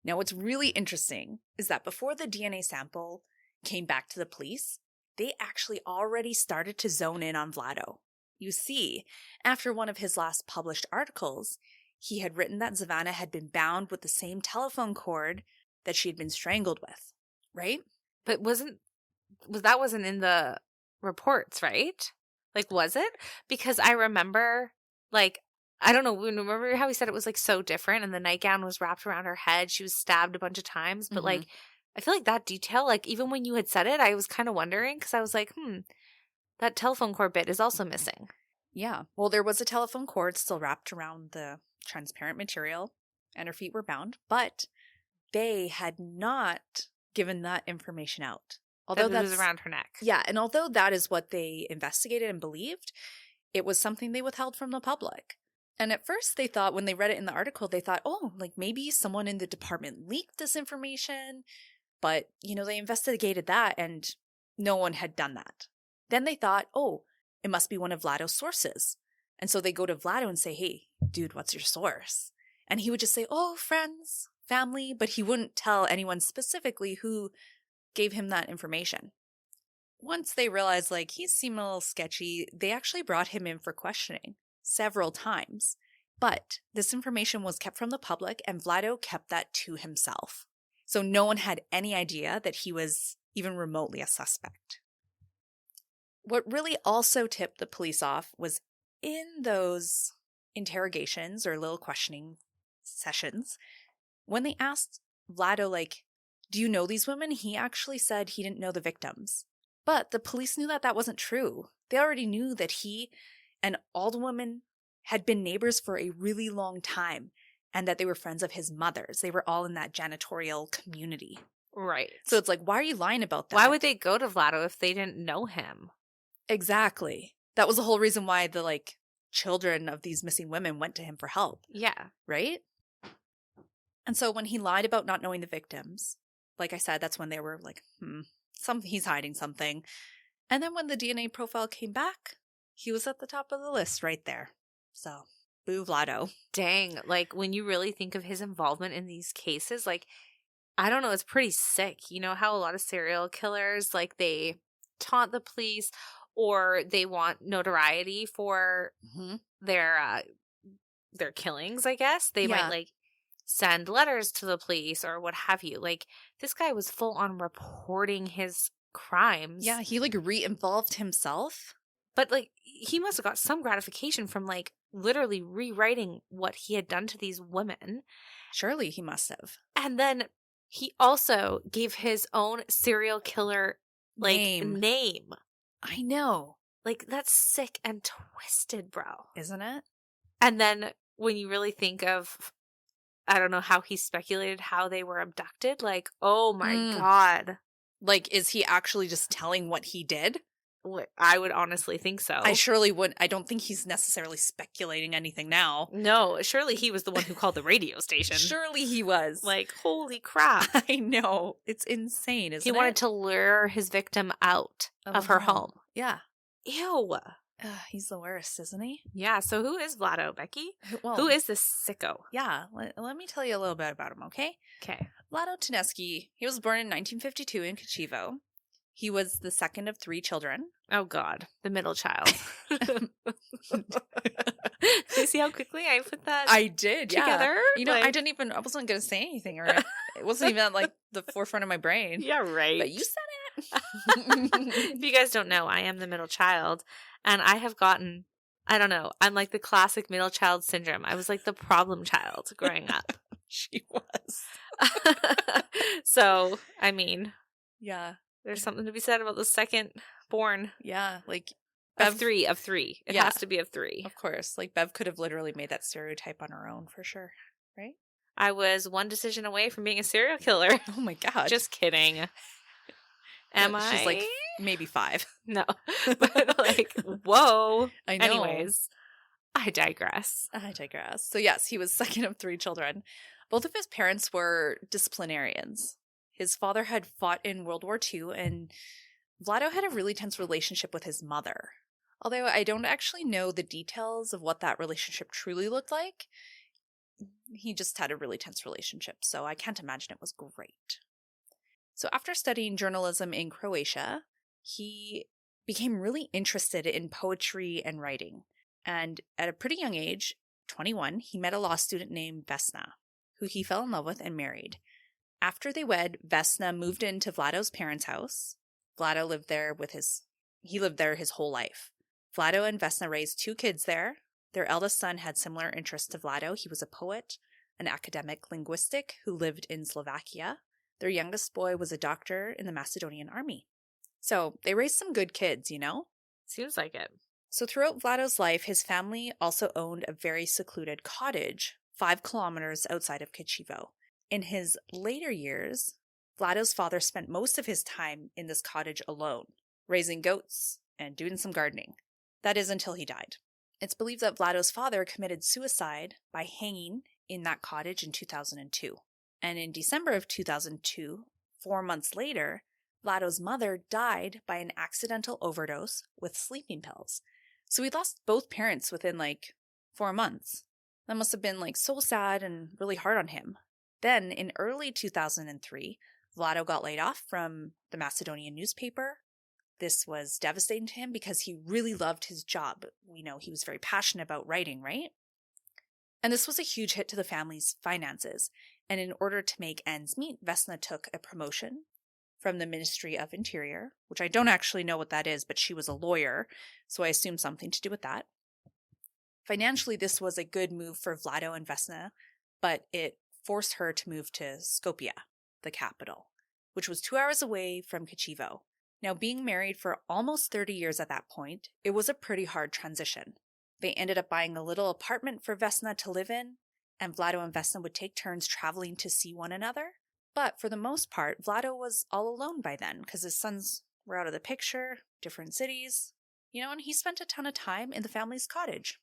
Now, what's really interesting is that before the DNA sample came back to the police, they actually already started to zone in on Vlado. You see, after one of his last published articles, he had written that Savannah had been bound with the same telephone cord that she had been strangled with, right? But wasn't in the reports, right? Like, was it? Because I remember, I don't know, remember how he said it was, so different, and the nightgown was wrapped around her head, she was stabbed a bunch of times, but, I feel like that detail, even when you had said it, I was kind of wondering, because I was like, that telephone cord bit is also missing. Yeah. Well, there was a telephone cord still wrapped around the transparent material, and her feet were bound, but they had not given that information out. Although that was around her neck. Yeah, and although that is what they investigated and believed, it was something they withheld from the public. And at first they thought, when they read it in the article, they thought, maybe someone in the department leaked this information. But, they investigated that and no one had done that. Then they thought, it must be one of Vlado's sources. And so they go to Vlado and say, hey, dude, what's your source? And he would just say, friends, family, but he wouldn't tell anyone specifically who gave him that information. Once they realized, he seemed a little sketchy, they actually brought him in for questioning several times. But this information was kept from the public, and Vlado kept that to himself. So no one had any idea that he was even remotely a suspect. What really also tipped the police off was in those interrogations or little questioning sessions, when they asked Vlado, like, do you know these women? He actually said he didn't know the victims. But the police knew that that wasn't true. They already knew that he and all the women had been neighbors for a really long time and that they were friends of his mother's. They were all in that janitorial community. Right. So it's like, why are you lying about that? Why would they go to Vlado if they didn't know him? Exactly. That was the whole reason why the, like, children of these missing women went to him for help. Yeah. Right? And so when he lied about not knowing the victims, like I said, that's when they were like, he's hiding something. And then when the DNA profile came back, he was at the top of the list right there. So, boo Vlado. Dang. Like, when you really think of his involvement in these cases, like, I don't know, it's pretty sick. You know how a lot of serial killers, like, they taunt the police or they want notoriety for their killings, I guess. They might, like, send letters to the police or what have you. Like, this guy was full on reporting his crimes. Yeah, he, like, re-involved himself. But, like, he must have got some gratification from, like, literally rewriting what he had done to these women. Surely he must have. And then he also gave his own serial killer, like, name. I know. Like, that's sick and twisted, bro. Isn't it? And then when you really think of, I don't know how he speculated how they were abducted. Like, oh my God. Like, is he actually just telling what he did? I would honestly think so. I surely wouldn't. I don't think he's necessarily speculating anything now. No, surely he was the one who called the radio station. Surely he was. Like, holy crap. I know. It's insane, isn't it? He wanted to lure his victim out of her home. Yeah. Ew. He's the worst, isn't he? Yeah, so who is Vlado, Becky? Well, who is this sicko? Yeah, let me tell you a little bit about him, okay? Okay. Vlado Tedeschi, he was born in 1952 in Kicevo. He was the second of 3 children. Oh, God. The middle child. You see how quickly I put that I did, together? Yeah. You know, like... I wasn't going to say anything, or it wasn't even at, like, the forefront of my brain. Yeah, right. But you said it. If you guys don't know, I am the middle child, and I have gotten, I don't know, I'm like the classic middle child syndrome. I was like the problem child growing up. She was. So, I mean. Yeah. There's something to be said about the second born. Yeah, like Bev, of three. It has to be of 3. Of course. Like, Bev could have literally made that stereotype on her own for sure, right? I was one decision away from being a serial killer. Oh my God. Just kidding. Am I? She's like maybe 5. No. But like, whoa. I know. Anyways, I digress. So yes, he was second of 3 children. Both of his parents were disciplinarians. His father had fought in World War II, and Vlado had a really tense relationship with his mother. Although I don't actually know the details of what that relationship truly looked like. He just had a really tense relationship, so I can't imagine it was great. So after studying journalism in Croatia, he became really interested in poetry and writing. And at a pretty young age, 21, he met a law student named Vesna, who he fell in love with and married. After they wed, Vesna moved into Vlado's parents' house. Vlado lived there his whole life. Vlado and Vesna raised 2 kids there. Their eldest son had similar interests to Vlado. He was a poet, an academic linguistic who lived in Slovakia. Their youngest boy was a doctor in the Macedonian army. So they raised some good kids, you know? Seems like it. So throughout Vlado's life, his family also owned a very secluded cottage 5 kilometers outside of Kičevo. In his later years, Vlado's father spent most of his time in this cottage alone, raising goats and doing some gardening. That is until he died. It's believed that Vlado's father committed suicide by hanging in that cottage in 2002. And in December of 2002, 4 months later, Vlado's mother died by an accidental overdose with sleeping pills. So he lost both parents within 4 months. That must have been so sad and really hard on him. Then, in early 2003, Vlado got laid off from the Macedonian newspaper. This was devastating to him because he really loved his job. We know he was very passionate about writing, right? And this was a huge hit to the family's finances. And in order to make ends meet, Vesna took a promotion from the Ministry of Interior, which I don't actually know what that is, but she was a lawyer, so I assume something to do with that. Financially, this was a good move for Vlado and Vesna, but it forced her to move to Skopje, the capital, which was 2 hours away from Kicevo. Now, being married for almost 30 years at that point, it was a pretty hard transition. They ended up buying a little apartment for Vesna to live in, and Vlado and Vesna would take turns traveling to see one another. But for the most part, Vlado was all alone by then because his sons were out of the picture, different cities, and he spent a ton of time in the family's cottage.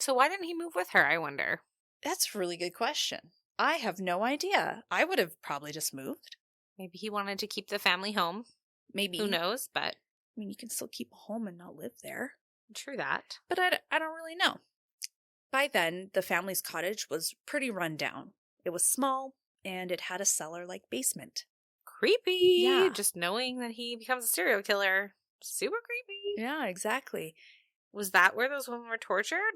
So why didn't he move with her, I wonder? That's a really good question. I have no idea. I would have probably just moved. Maybe he wanted to keep the family home. Maybe. Who knows, but... you can still keep a home and not live there. True that. But I don't really know. By then, the family's cottage was pretty run down. It was small, and it had a cellar-like basement. Creepy! Yeah. Just knowing that he becomes a serial killer. Super creepy. Yeah, exactly. Was that where those women were tortured?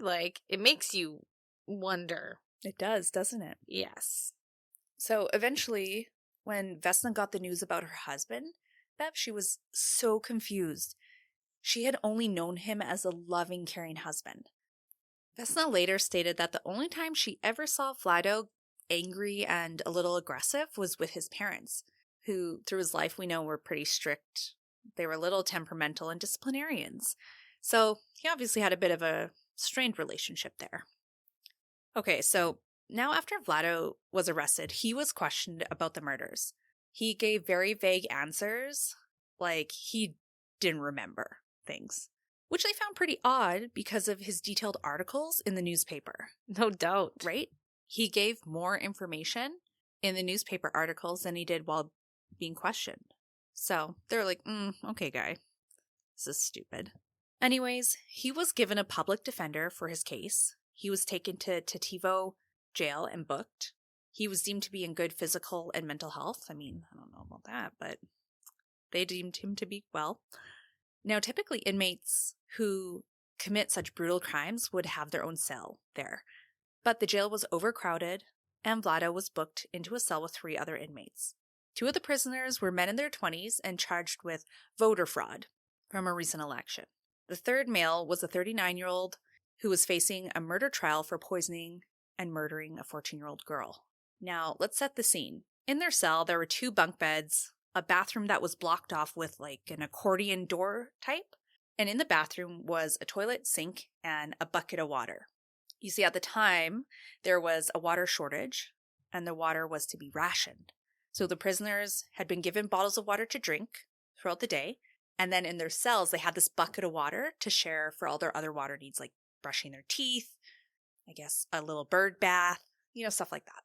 It makes you wonder. It does, doesn't it? Yes. So eventually, when Vesna got the news about her husband, Bev, she was so confused. She had only known him as a loving, caring husband. Vesna later stated that the only time she ever saw Vlado angry and a little aggressive was with his parents, who, through his life, we know were pretty strict. They were a little temperamental and disciplinarians. So he obviously had a bit of a strained relationship there. Okay, so now after Vlado was arrested, he was questioned about the murders. He gave very vague answers, like he didn't remember things, which they found pretty odd because of his detailed articles in the newspaper. No doubt. Right? He gave more information in the newspaper articles than he did while being questioned. So they're like, okay, guy, this is stupid. Anyways, he was given a public defender for his case. He was taken to Kicevo jail and booked. He was deemed to be in good physical and mental health. I don't know about that, but they deemed him to be well. Now, typically inmates who commit such brutal crimes would have their own cell there. But the jail was overcrowded, and Vlado was booked into a cell with 3 other inmates. 2 of the prisoners were men in their 20s and charged with voter fraud from a recent election. The third male was a 39-year-old who was facing a murder trial for poisoning and murdering a 14-year-old girl. Now, let's set the scene. In their cell, there were 2 bunk beds, a bathroom that was blocked off with an accordion door type, and in the bathroom was a toilet, sink, and a bucket of water. You see, at the time, there was a water shortage, and the water was to be rationed. So the prisoners had been given bottles of water to drink throughout the day, and then in their cells, they had this bucket of water to share for all their other water needs, like brushing their teeth, I guess a little bird bath, stuff like that.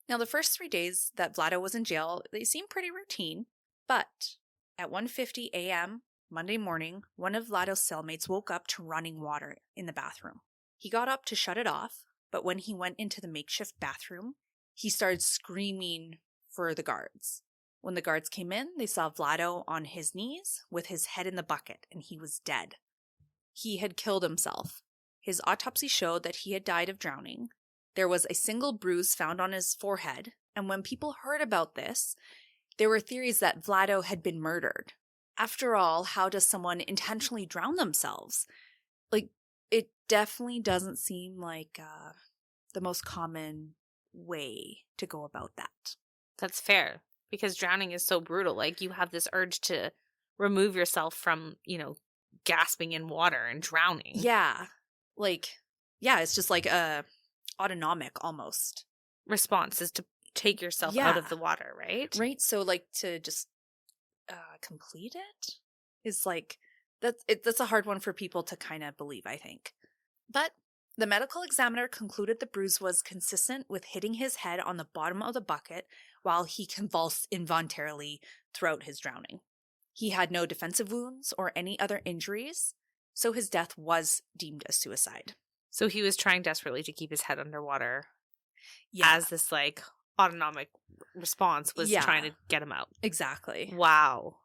Now, the first 3 days that Vlado was in jail, they seemed pretty routine, but at 1:50 a.m. Monday morning, one of Vlado's cellmates woke up to running water in the bathroom. He got up to shut it off, but when he went into the makeshift bathroom, he started screaming for the guards. When the guards came in, they saw Vlado on his knees with his head in the bucket, and he was dead. He had killed himself. His autopsy showed that he had died of drowning. There was a single bruise found on his forehead, and when people heard about this, there were theories that Vlado had been murdered. After all, how does someone intentionally drown themselves? It definitely doesn't seem like the most common way to go about that. That's fair, because drowning is so brutal. You have this urge to remove yourself from, gasping in water and drowning. Yeah. It's just like a autonomic almost. Response is to take yourself out of the water, right? Right. So to just complete it is that's a hard one for people to kind of believe, I think. But the medical examiner concluded the bruise was consistent with hitting his head on the bottom of the bucket while he convulsed involuntarily throughout his drowning. He had no defensive wounds or any other injuries, so his death was deemed a suicide. So he was trying desperately to keep his head underwater as this autonomic response was trying to get him out. Exactly. Wow.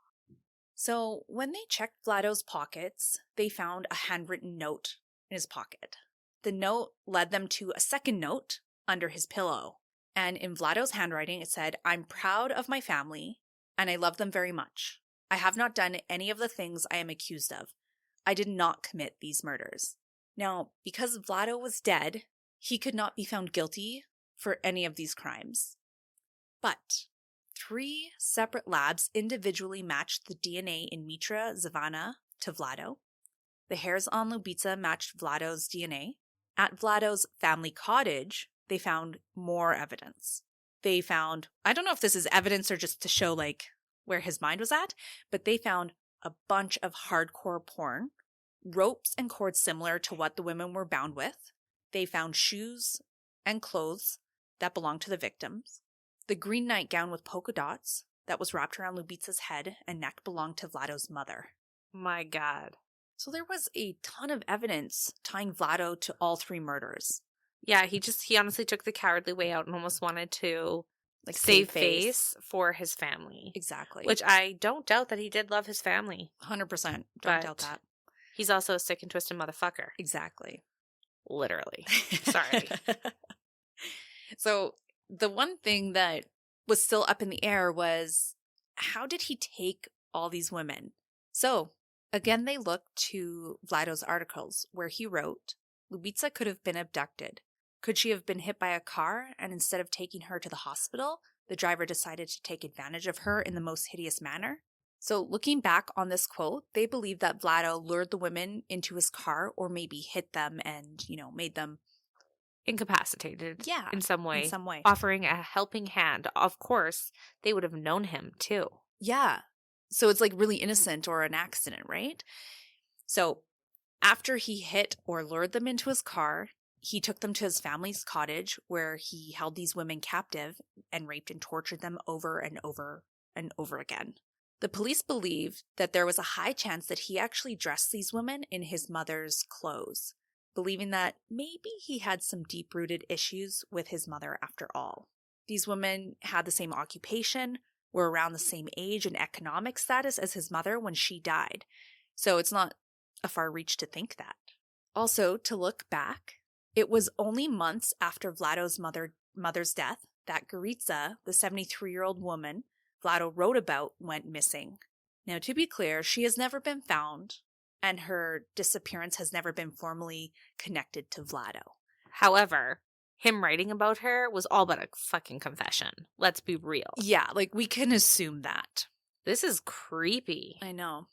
So when they checked Vlado's pockets, they found a handwritten note in his pocket. The note led them to a second note under his pillow. And in Vlado's handwriting, it said, "I'm proud of my family, and I love them very much. I have not done any of the things I am accused of. I did not commit these murders." Now, because Vlado was dead, he could not be found guilty for any of these crimes. But 3 separate labs individually matched the DNA in Mitra Zavana to Vlado. The hairs on Ljubica matched Vlado's DNA. At Vlado's family cottage, they found more evidence. They found, I don't know if this is evidence or just to show like where his mind was at, but they found a bunch of hardcore porn, ropes and cords similar to what the women were bound with. They found shoes and clothes that belonged to the victims. The green nightgown with polka dots that was wrapped around Ljubica's head and neck belonged to Vlado's mother. My God. So there was a ton of evidence tying Vlado to all 3 murders. Yeah, he honestly took the cowardly way out and almost wanted to like save face for his family. Exactly. Which I don't doubt that he did love his family. 100%. Don't doubt that. He's also a sick and twisted motherfucker. Exactly. Literally. Sorry. So the one thing that was still up in the air was, how did he take all these women? So again, they looked to Vlado's articles where he wrote, Ljubica could have been abducted. Could she have been hit by a car, and instead of taking her to the hospital, the driver decided to take advantage of her in the most hideous manner? So looking back on this quote, they believe that Vlado lured the women into his car or maybe hit them and, made them incapacitated. Yeah. In some way. In some way. Offering a helping hand. Of course, they would have known him too. Yeah. So it's like really innocent or an accident, right? So after he hit or lured them into his car, he took them to his family's cottage where he held these women captive and raped and tortured them over and over and over again. The police believe that there was a high chance that he actually dressed these women in his mother's clothes, believing that maybe he had some deep-rooted issues with his mother after all. These women had the same occupation, were around the same age and economic status as his mother when she died, so it's not a far reach to think that. Also, to look back, it was only months after Vlado's mother's death that Gorica, the 73-year-old woman Vlado wrote about, went missing. Now, to be clear, she has never been found, and her disappearance has never been formally connected to Vlado. However, him writing about her was all but a fucking confession. Let's be real. Yeah, like we can assume that. This is creepy. I know.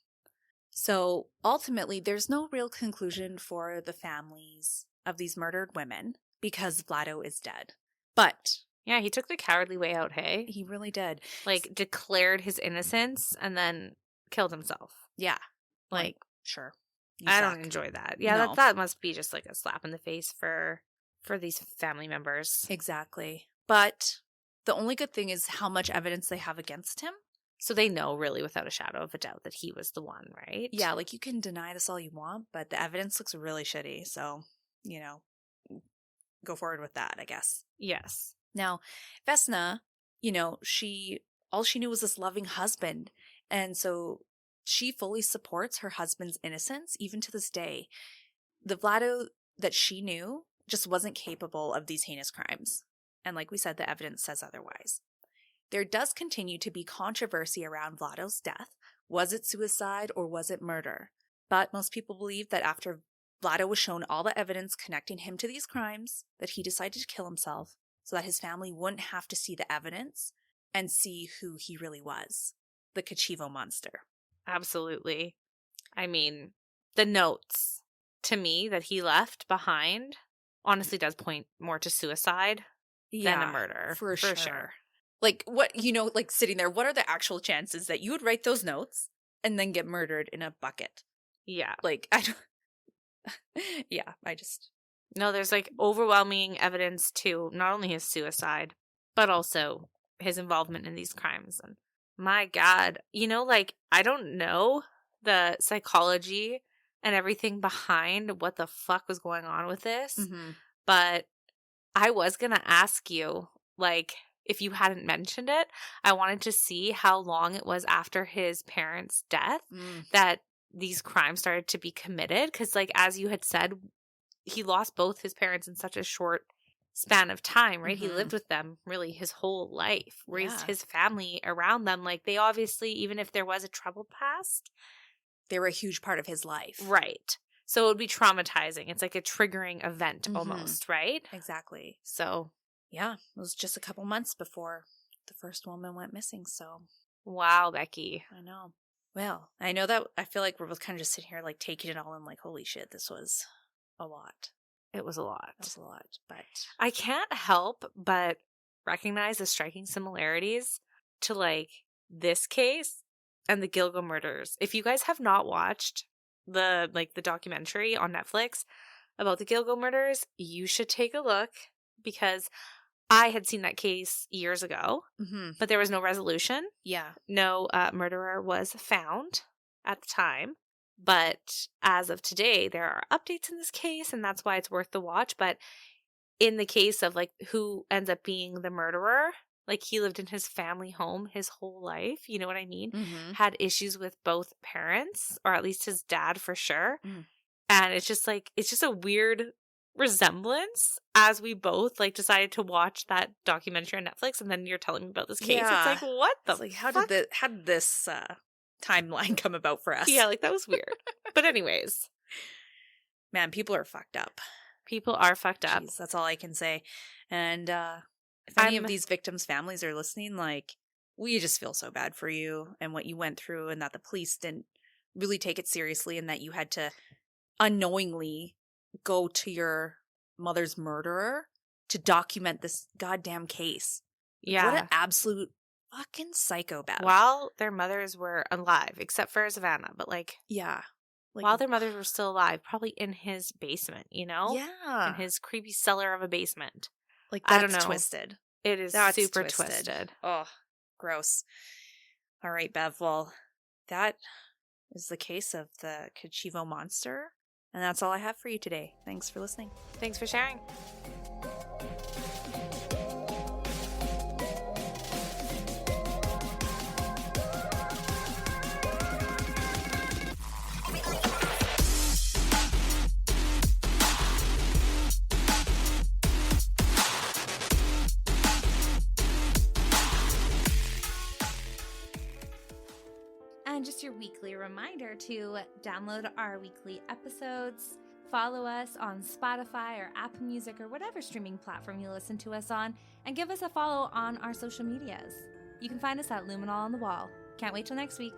So ultimately, there's no real conclusion for the families of these murdered women because Vlado is dead. But yeah, he took the cowardly way out, hey? He really did. Like, declared his innocence and then killed himself. Yeah. Like, sure. I don't enjoy that. Yeah, No. that must be just like a slap in the face for these family members. Exactly. But the only good thing is how much evidence they have against him. So they know really without a shadow of a doubt that he was the one, right? Yeah, like you can deny this all you want, but the evidence looks really shitty. So, go forward with that, I guess. Yes. Now, Vesna, all she knew was this loving husband. And so she fully supports her husband's innocence, even to this day. The Vlado that she knew just wasn't capable of these heinous crimes. And like we said, the evidence says otherwise. There does continue to be controversy around Vlado's death. Was it suicide or was it murder? But most people believe that after Vlado was shown all the evidence connecting him to these crimes, that he decided to kill himself so that his family wouldn't have to see the evidence and see who he really was, the Kicevo monster. Absolutely. I mean, the notes to me that he left behind honestly does point more to suicide than a murder. For sure. Like, what, like sitting there, what are the actual chances that you would write those notes and then get murdered in a bucket? Yeah. Like, I don't. Yeah, No, there's like overwhelming evidence to not only his suicide, but also his involvement in these crimes. And my God, I don't know the psychology and everything behind what the fuck was going on with this, but I was going to ask you, if you hadn't mentioned it, I wanted to see how long it was after his parents' death that these crimes started to be committed. Because, as you had said, he lost both his parents in such a short span of time, right? He lived with them really his whole life, raised his family around them. They obviously, even if there was a troubled past, they were a huge part of his life. Right. So it would be traumatizing. It's like a triggering event almost, right? Exactly. So, yeah, it was just a couple months before the first woman went missing, so. Wow, Becky. I know. Well, I know that I feel like we're both kind of just sitting here like taking it all in like, holy shit, this was a lot. It was a lot. It was a lot, but. I can't help but recognize the striking similarities to like this case and the Gilgo murders. If you guys have not watched the documentary on Netflix about the Gilgo murders, you should take a look because I had seen that case years ago, but there was no resolution. Yeah. No murderer was found at the time. But as of today, there are updates in this case, and that's why it's worth the watch. But in the case of like who ends up being the murderer, like he lived in his family home his whole life, you know what I mean? Had issues with both parents, or at least his dad for sure. And it's just a weird resemblance as we both like decided to watch that documentary on Netflix, and then you're telling me about this case. Yeah. It's like, what the fuck? How did this timeline come about for us? Yeah, like that was weird. But anyways, man, people are fucked up. People are fucked up. Jeez, that's all I can say. And if any of these victims' families are listening, like, we just feel so bad for you and what you went through, and that the police didn't really take it seriously, and that you had to unknowingly go to your mother's murderer to document this goddamn case. Yeah. What an absolute fucking psychopath. While their mothers were alive, except for Savannah, but like, yeah. Like, while their mothers were still alive, probably in his basement, you know? Yeah. In his creepy cellar of a basement. Like, that's I don't know. Twisted. It is super twisted. Oh, gross. All right, Bev. Well, that is the case of the Kicevo monster. And that's all I have for you today. Thanks for listening. Thanks for sharing. And just your weekly reminder to download our weekly episodes, follow us on Spotify or Apple Music or whatever streaming platform you listen to us on, and give us a follow on our social medias. You can find us at Luminol on the Wall. Can't wait till next week.